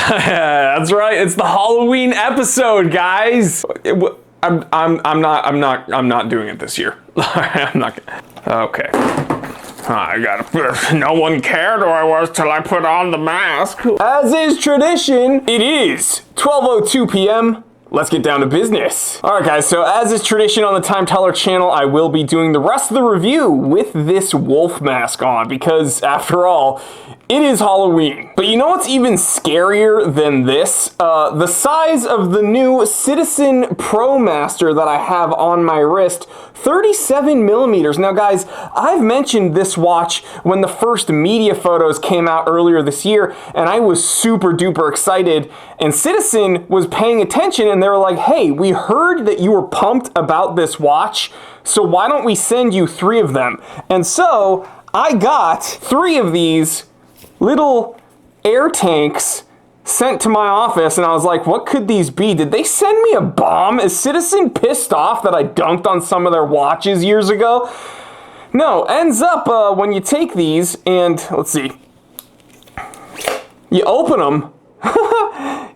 That's right. It's the Halloween episode, guys. I'm not doing it this year. I'm not. Okay. I gotta. No one cared who I was till I put on the mask. As is tradition, it is 12:02 p.m. Let's get down to business. All right, guys, so as is tradition on the Time Teller channel, I will be doing the rest of the review with this wolf mask on because, after all, it is Halloween. But you know what's even scarier than this? The size of the new Citizen Promaster that I have on my wrist, 37 millimeters. Now, guys, I've mentioned this watch when the first media photos came out earlier this year, and I was super duper excited, and Citizen was paying attention, and they were like, hey, we heard that you were pumped about this watch, so why don't we send you 3 of them? And so I got 3 of these little air tanks sent to my office, and I was like, what could these be? Did they send me a bomb? Is Citizen pissed off that I dunked on some of their watches years ago? No, ends up when you take these and, let's see, you open them,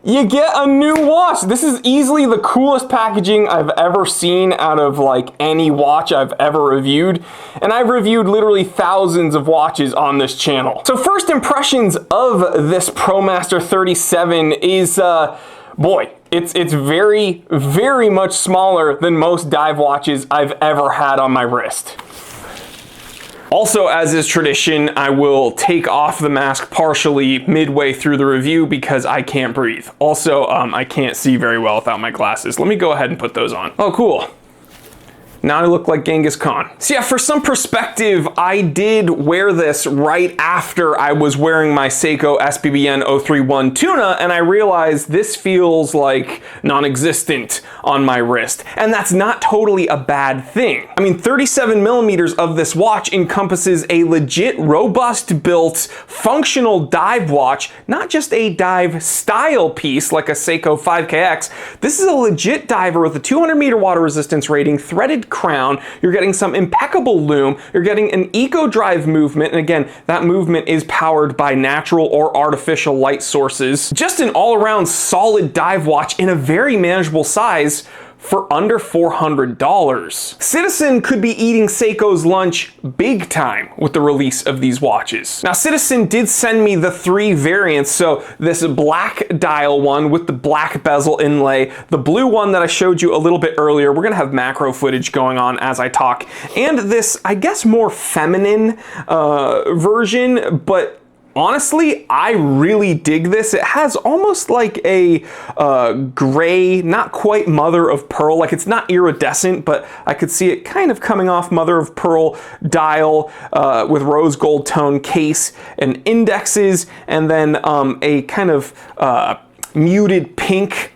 you get a new watch. This is easily the coolest packaging I've ever seen out of like any watch I've ever reviewed. And I've reviewed literally thousands of watches on this channel. So first impressions of this Promaster 37 is, boy, it's very, very much smaller than most dive watches I've ever had on my wrist. Also, as is tradition, I will take off the mask partially midway through the review because I can't breathe. Also, I can't see very well without my glasses. Let me go ahead and put those on. Oh, cool. Now I look like Genghis Khan. So yeah, for some perspective, I did wear this right after I was wearing my Seiko SPBN 031 Tuna, and I realized this feels like non-existent on my wrist. And that's not totally a bad thing. I mean, 37 millimeters of this watch encompasses a legit, robust built, functional dive watch, not just a dive style piece like a Seiko 5KX. This is a legit diver with a 200 meter water resistance rating, threaded crown, you're getting some impeccable lume, you're getting an eco drive movement, and again, that movement is powered by natural or artificial light sources. Just an all-around solid dive watch in a very manageable size for under $400. Citizen could be eating Seiko's lunch big time with the release of these watches. Now, Citizen did send me the 3 variants, so this black dial one with the black bezel inlay, the blue one that I showed you a little bit earlier, we're gonna have macro footage going on as I talk, and this, I guess, more feminine version, but honestly, I really dig this. It has almost like a gray, not quite mother of pearl, like it's not iridescent, but I could see it kind of coming off mother of pearl dial with rose gold tone case and indexes, and then a kind of muted pink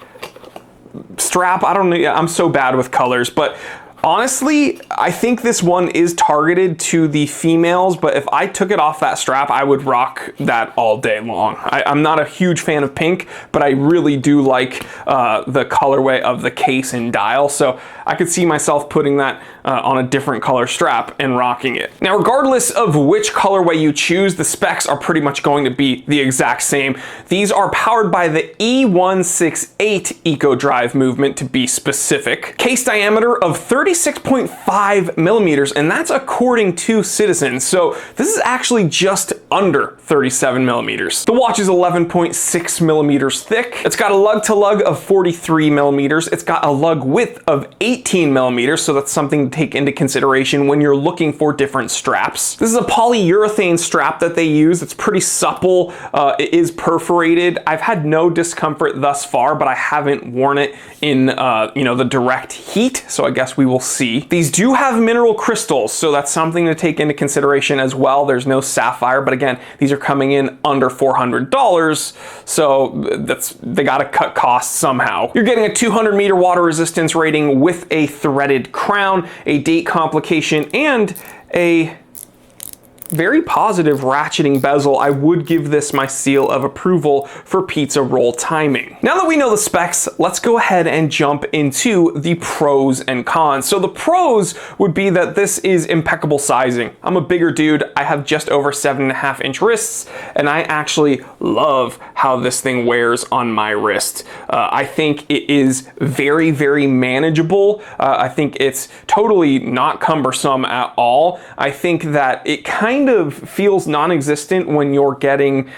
strap. I don't know, I'm so bad with colors, but honestly, I think this one is targeted to the females, but if I took it off that strap, I would rock that all day long. I'm not a huge fan of pink, but I really do like the colorway of the case and dial, so I could see myself putting that on a different color strap and rocking it. Now, regardless of which colorway you choose, the specs are pretty much going to be the exact same. These are powered by the E168 Eco Drive movement, to be specific. Case diameter of 36.5 millimeters, and that's according to Citizen, so this is actually just under 37 millimeters. The watch is 11.6 millimeters thick. It's got a lug-to-lug of 43 millimeters. It's got a lug width of 18 millimeters, so that's something to take into consideration when you're looking for different straps. This is a polyurethane strap that they use. It's pretty supple. It is perforated. I've had no discomfort thus far, but I haven't worn it in the direct heat, so I guess we will see. These do have mineral crystals, so that's something to take into consideration as well. There's no sapphire, but again, these are coming in under $400, so they gotta cut costs somehow. You're getting a 200 meter water resistance rating with a threaded crown, a date complication, and a very positive ratcheting bezel. I would give this my seal of approval for pizza roll timing. Now that we know the specs, let's go ahead and jump into the pros and cons. So the pros would be that this is impeccable sizing. I'm a bigger dude. I have just over 7.5-inch wrists, and I actually love how this thing wears on my wrist. I think it is very, very manageable. I think it's totally not cumbersome at all. I think that it kind of feels non-existent when you're getting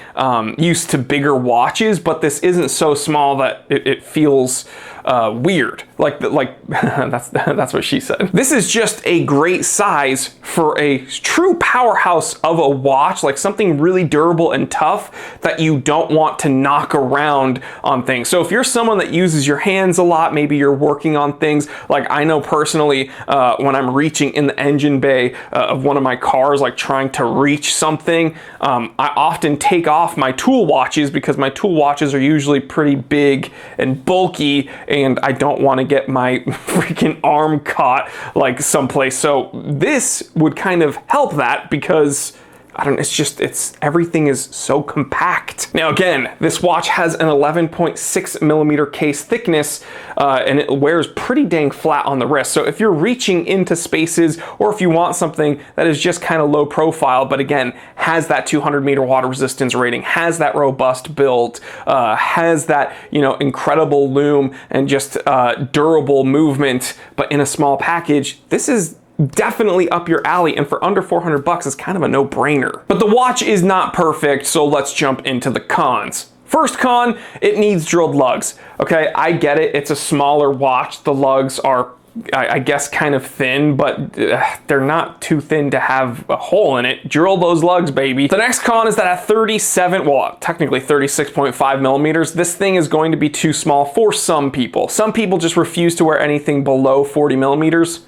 used to bigger watches, but this isn't so small that it feels weird. Like that's what she said. This is just a great size for a true powerhouse of a watch, like something really durable and tough that you don't want to knock around on things. So if you're someone that uses your hands a lot, maybe you're working on things, like I know personally when I'm reaching in the engine bay of one of my cars, like trying to reach something, I often take off my tool watches because my tool watches are usually pretty big and bulky, and I don't want to get my freaking arm caught like someplace. So this would kind of help that because everything is so compact. Now again, this watch has an 11.6 millimeter case thickness, and it wears pretty dang flat on the wrist. So if you're reaching into spaces, or if you want something that is just kind of low profile, but again, has that 200-meter water resistance rating, has that robust build, has that, incredible loom and just durable movement, but in a small package, this is definitely up your alley, and for under $400 it's kind of a no-brainer. But the watch is not perfect, so let's jump into the cons. First con, it needs drilled lugs. Okay, I get it, it's a smaller watch. The lugs are, I guess, kind of thin, but they're not too thin to have a hole in it. Drill those lugs, baby. The next con is that at technically 36.5 millimeters, this thing is going to be too small for some people. Some people just refuse to wear anything below 40 millimeters.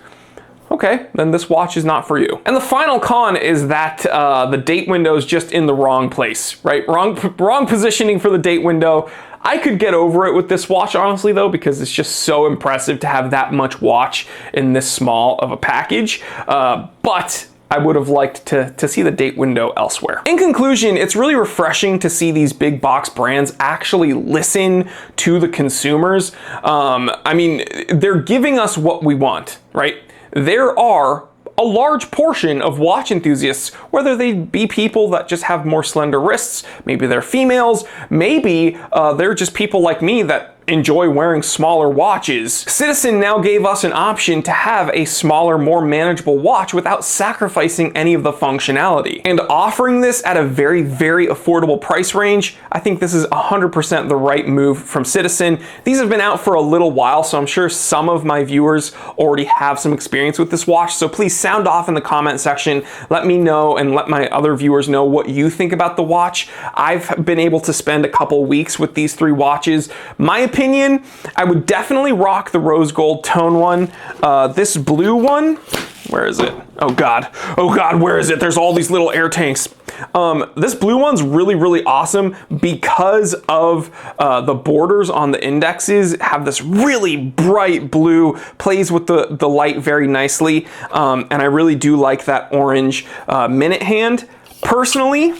Okay, then this watch is not for you. And the final con is that the date window is just in the wrong place, right? Wrong positioning for the date window. I could get over it with this watch, honestly, though, because it's just so impressive to have that much watch in this small of a package. But I would have liked to see the date window elsewhere. In conclusion, it's really refreshing to see these big box brands actually listen to the consumers. I mean, they're giving us what we want, right? There are a large portion of watch enthusiasts, whether they be people that just have more slender wrists, maybe they're females, maybe they're just people like me that enjoy wearing smaller watches. Citizen now gave us an option to have a smaller, more manageable watch without sacrificing any of the functionality. And offering this at a very, very affordable price range, I think this is 100% the right move from Citizen. These have been out for a little while, so I'm sure some of my viewers already have some experience with this watch, so please sound off in the comment section. Let me know and let my other viewers know what you think about the watch. I've been able to spend a couple weeks with these three watches. My opinion, I would definitely rock the rose gold tone one. This blue one, where is it? Oh God, where is it? There's all these little air tanks. This blue one's really, really awesome because of the borders on the indexes have this really bright blue, plays with the light very nicely, and I really do like that orange minute hand. Personally,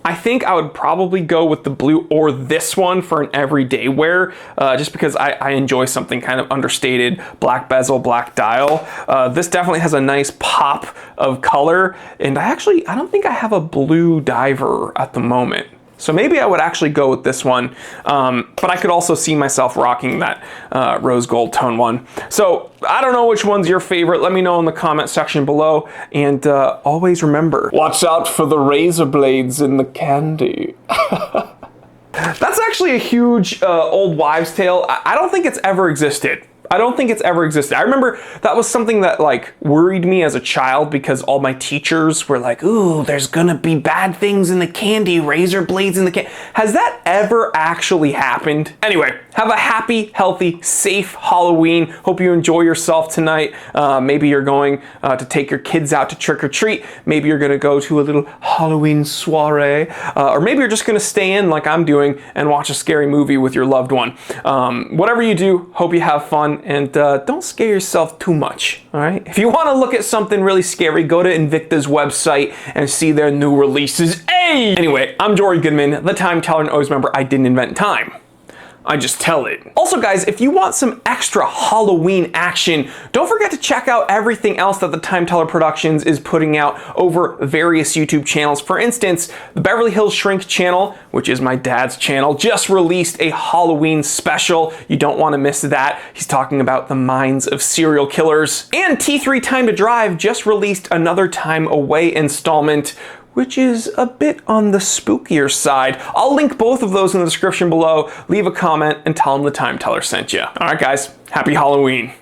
I think I would probably go with the blue or this one for an everyday wear, just because I enjoy something kind of understated, black bezel, black dial. This definitely has a nice pop of color, and I don't think I have a blue diver at the moment. So maybe I would actually go with this one, but I could also see myself rocking that rose gold tone one. So I don't know which one's your favorite. Let me know in the comment section below. And always remember, watch out for the razor blades in the candy. That's actually a huge old wives' tale. I don't think it's ever existed. I I remember that was something that like worried me as a child because all my teachers were like, ooh, there's gonna be bad things in the candy, razor blades in the candy. Has that ever actually happened? Anyway, have a happy, healthy, safe Halloween. Hope you enjoy yourself tonight. Maybe you're going to take your kids out to trick or treat. Maybe you're gonna go to a little Halloween soiree. Or maybe you're just gonna stay in like I'm doing and watch a scary movie with your loved one. Whatever you do, hope you have fun. and don't scare yourself too much, all right? If you want to look at something really scary, go to Invicta's website and see their new releases. Hey! Anyway, I'm Jory Goodman, the time teller, and always remember, I didn't invent time. I just tell it. Also guys, if you want some extra Halloween action, don't forget to check out everything else that the Time Teller Productions is putting out over various YouTube channels. For instance, the Beverly Hills Shrink channel, which is my dad's channel, just released a Halloween special. You don't want to miss that. He's talking about the minds of serial killers. And T3 Time to Drive just released another Time Away installment, which is a bit on the spookier side. I'll link both of those in the description below. Leave a comment and tell them the Time Teller sent you. All right, guys, happy Halloween.